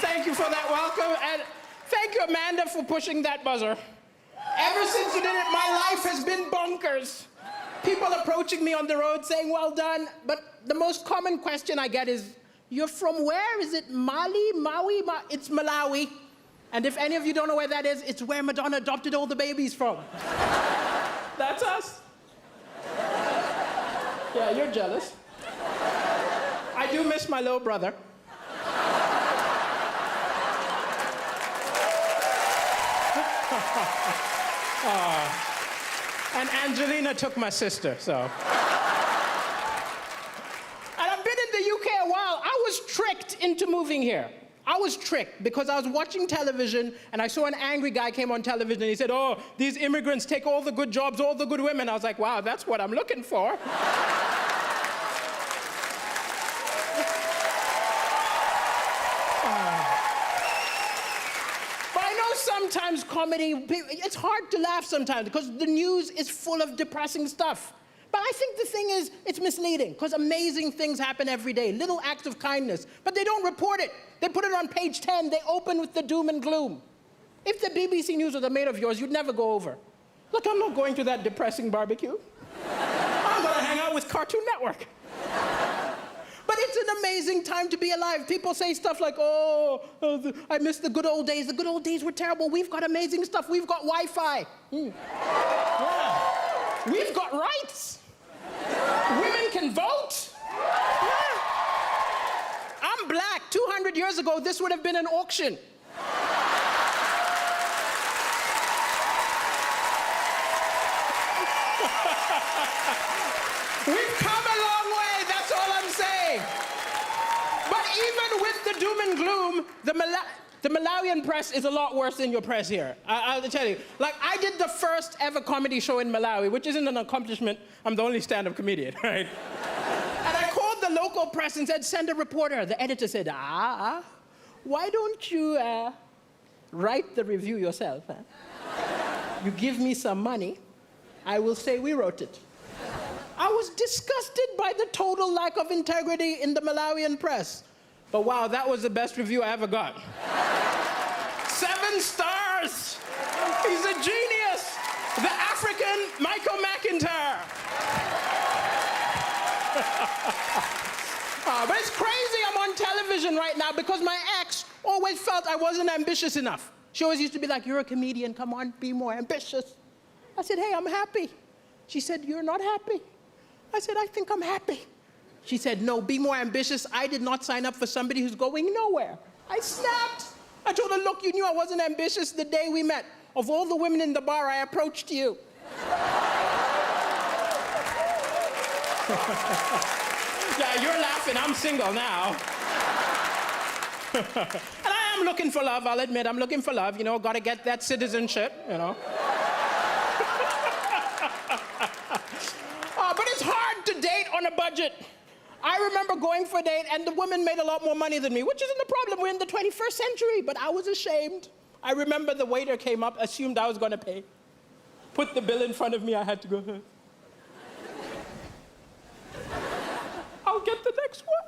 Thank you for that welcome, and thank you, Amanda, for pushing that buzzer. Ever since you did it, my life has been bonkers. People approaching me on the road saying, well done, but the most common question I get is, you're from where? Is it Mali, Maui? It's Malawi. And if any of you don't know where that is, it's where Madonna adopted all the babies from. That's us. Yeah, you're jealous. I do miss my little brother. And Angelina took my sister, so. And I've been in the UK a while. I was tricked into moving here. I was tricked because I was watching television and I saw an angry guy came on television and he said, oh, these immigrants take all the good jobs, all the good women. I was like, wow, that's what I'm looking for. Sometimes comedy, it's hard to laugh sometimes because the news is full of depressing stuff. But I think the thing is, it's misleading because amazing things happen every day, little acts of kindness, but they don't report it. They put it on page 10, they open with the doom and gloom. If the BBC News was a mate of yours, you'd never go over. Look, I'm not going to that depressing barbecue. I'm gonna hang out with Cartoon Network. But it's an amazing time to be alive. People say stuff like, I miss the good old days. The good old days were terrible. We've got amazing stuff. We've got Wi-Fi. Yeah. We've got rights. Women can vote. Yeah. I'm black. 200 years ago, this would have been an auction. We've come a long way, that's all I'm saying. But even with the doom and gloom, the Malawian press is a lot worse than your press here. I'll tell you. Like, I did the first ever comedy show in Malawi, which isn't an accomplishment. I'm the only stand-up comedian, right? And I called the local press and said, send a reporter. The editor said, why don't you write the review yourself? Huh? You give me some money, I will say we wrote it. I was disgusted by the total lack of integrity in the Malawian press. But wow, that was the best review I ever got. 7 stars! He's a genius! The African Michael McIntyre! But it's crazy I'm on television right now because my ex always felt I wasn't ambitious enough. She always used to be like, you're a comedian, come on, be more ambitious. I said, hey, I'm happy. She said, you're not happy. I said, I think I'm happy. She said, no, be more ambitious. I did not sign up for somebody who's going nowhere. I snapped. I told her, look, you knew I wasn't ambitious the day we met. Of all the women in the bar, I approached you. Yeah, you're laughing. I'm single now. And I am looking for love, I'll admit. I'm looking for love, you know, gotta get that citizenship, you know. But it's hard to date on a budget. I remember going for a date and the woman made a lot more money than me, which isn't a problem. We're in the 21st century, but I was ashamed. I remember the waiter came up, assumed I was gonna pay. Put the bill in front of me, I had to go, I'll get the next one.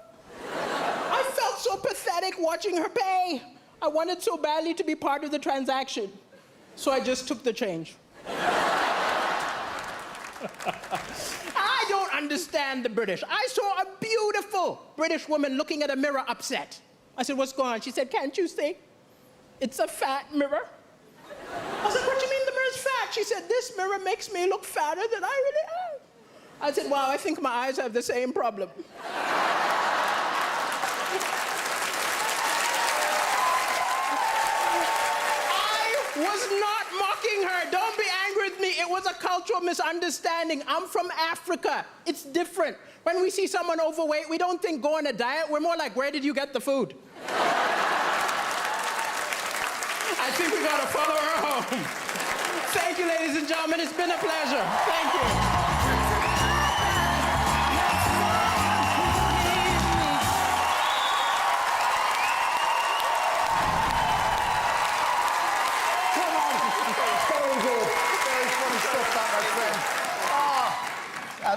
I felt so pathetic watching her pay. I wanted so badly to be part of the transaction. So I just took the change. I don't understand the British. I saw a beautiful British woman looking at a mirror upset. I said, what's going on? She said, can't you see? It's a fat mirror. I said, what do you mean the mirror's fat? She said, this mirror makes me look fatter than I really am. I said, wow, I think my eyes have the same problem. I was not mocking her. Don't be angry with me. It was a cultural misunderstanding. I'm from Africa. It's different. When we see someone overweight, we don't think go on a diet. We're more like, where did you get the food? I think we gotta follow her home. Thank you, ladies and gentlemen. It's been a pleasure. Thank you.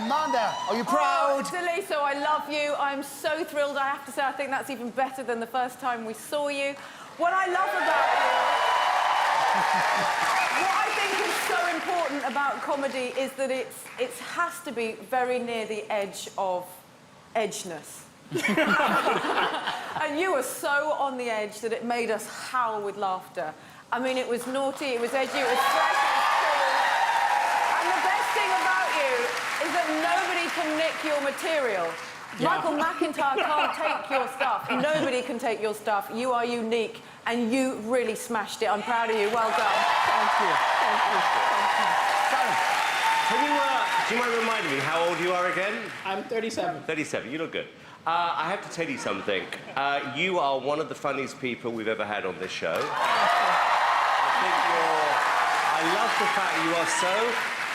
Amanda, are you proud? Deliso, I love you. I'm so thrilled. I have to say, I think that's even better than the first time we saw you. What I love about you, what I think is so important about comedy is that it has to be very near the edge of edgeness. And you were so on the edge that it made us howl with laughter. I mean, it was naughty, it was edgy, it was fresh, it was cool. And the best thing about you is that nobody can nick your material. Yeah. Michael McIntyre can't take your stuff. Nobody can take your stuff. You are unique, and you really smashed it. I'm proud of you. Well done. Thank you. Thank you. Sam, can you, do you mind reminding me how old you are again? I'm 37. 37, you look good. I have to tell you something. You are one of the funniest people we've ever had on this show. I love the fact you are so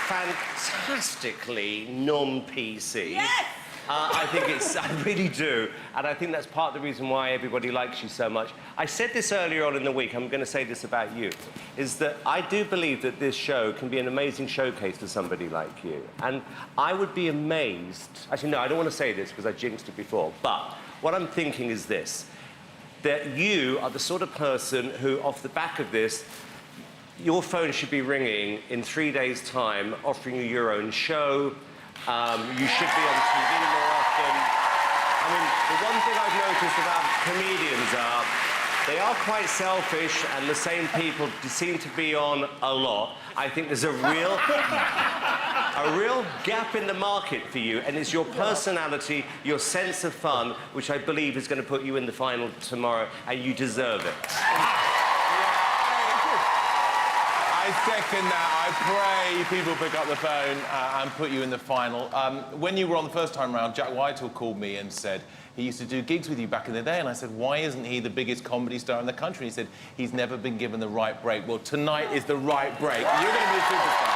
fantastically non-PC. Yes! I really do. And I think that's part of the reason why everybody likes you so much. I said this earlier on in the week, I'm going to say this about you, is that I do believe that this show can be an amazing showcase for somebody like you. And I would be amazed... Actually, no, I don't want to say this because I jinxed it before, but what I'm thinking is this, that you are the sort of person who, off the back of this, your phone should be ringing in 3 days' time, offering you your own show. You should be on TV more often. I mean, the one thing I've noticed about comedians are they are quite selfish, and the same people seem to be on a lot. I think there's a real gap in the market for you, and it's your personality, your sense of fun, which I believe is going to put you in the final tomorrow, and you deserve it. I second that. I pray people pick up the phone and put you in the final. When you were on the first time round, Jack Whitehall called me and said he used to do gigs with you back in the day, and I said, why isn't he the biggest comedy star in the country? And he said, he's never been given the right break. Well, tonight is the right break. You're going to be a superstar.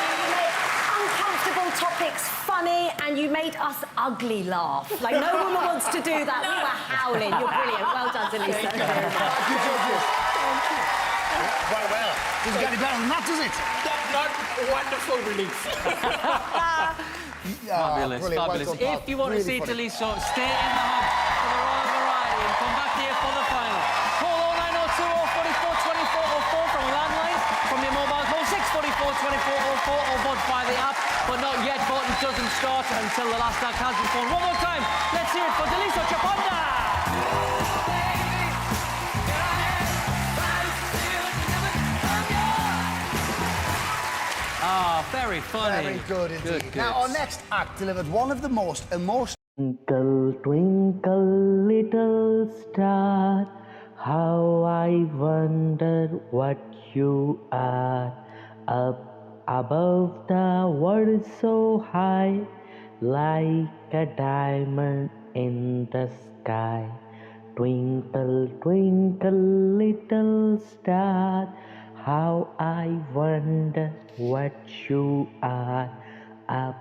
You make uncomfortable topics funny, and you made us ugly laugh. Like, no woman wants to do that. We were howling. You're brilliant. Well done, Denise. Thank you very much. Quite well. Doesn't get any better than that, does it? Not wonderful relief. Fabulous, fabulous. Well done, If you want to see Deliso, stay in the hub for the Royal Variety and come back here for the final. Call 0902 044 24 04 from a landline, from your mobile, call 644 24 04 or vote by the app. But not yet, voting doesn't start until the last act has been formed. One more time, let's hear it for Deliso Chaponda! Ah, very funny. Very good indeed. Good. Now, our next act delivered one of the most emotional... Twinkle, twinkle, little star, how I wonder what you are. Up above the world so high, like a diamond in the sky. Twinkle, twinkle, little star, how I wonder what you are. Up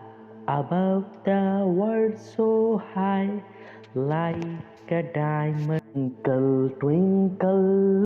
above the world so high, like a diamond. Twinkle, twinkle.